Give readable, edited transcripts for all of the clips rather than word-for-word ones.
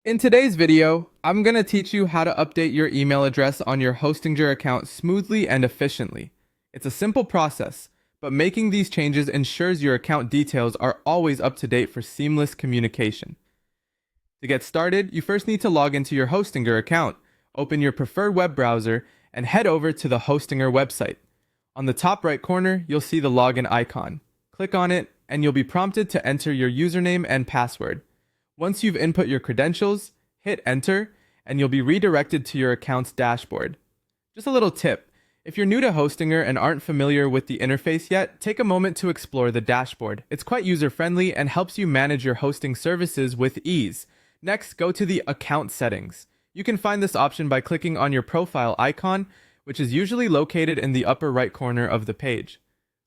In today's video, I'm going to teach you how to update your email address on your Hostinger account smoothly and efficiently. It's a simple process, but making these changes ensures your account details are always up to date for seamless communication. To get started, you first need to log into your Hostinger account, open your preferred web browser, and head over to the Hostinger website. On the top right corner, you'll see the login icon. Click on it, and you'll be prompted to enter your username and password. Once you've input your credentials, hit enter, and you'll be redirected to your account's dashboard. Just a little tip. If you're new to Hostinger and aren't familiar with the interface yet, take a moment to explore the dashboard. It's quite user-friendly and helps you manage your hosting services with ease. Next, go to the account settings. You can find this option by clicking on your profile icon, which is usually located in the upper right corner of the page.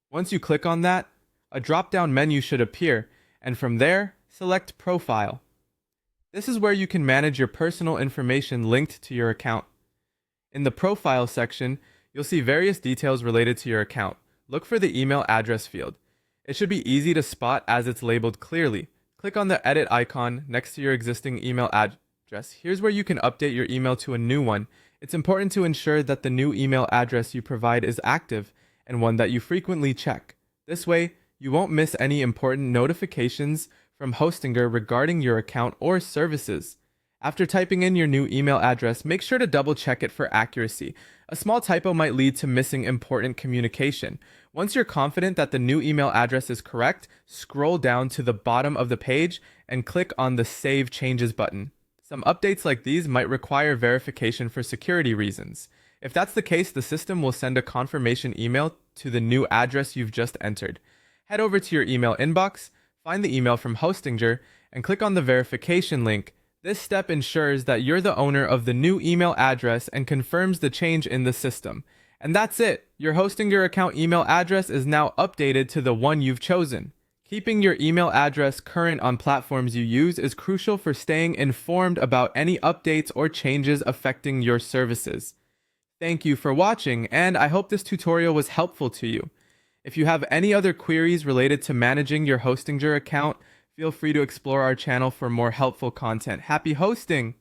Once you click on that, a drop-down menu should appear, and from there, select Profile. This is where you can manage your personal information linked to your account. In the Profile section, you'll see various details related to your account. Look for the email address field. It should be easy to spot as it's labeled clearly. Click on the edit icon next to your existing email address. Here's where you can update your email to a new one. It's important to ensure that the new email address you provide is active and one that you frequently check. This way, you won't miss any important notifications from Hostinger regarding your account or services. After typing in your new email address, make sure to double check it for accuracy. A small typo might lead to missing important communication. Once you're confident that the new email address is correct, scroll down to the bottom of the page and click on the Save Changes button. Some updates like these might require verification for security reasons. If that's the case, the system will send a confirmation email to the new address you've just entered. Head over to your email inbox, find the email from Hostinger, and click on the verification link. This step ensures that you're the owner of the new email address and confirms the change in the system. And that's it. Your Hostinger account email address is now updated to the one you've chosen. Keeping your email address current on platforms you use is crucial for staying informed about any updates or changes affecting your services. Thank you for watching, and I hope this tutorial was helpful to you. If you have any other queries related to managing your Hostinger account, feel free to explore our channel for more helpful content. Happy hosting!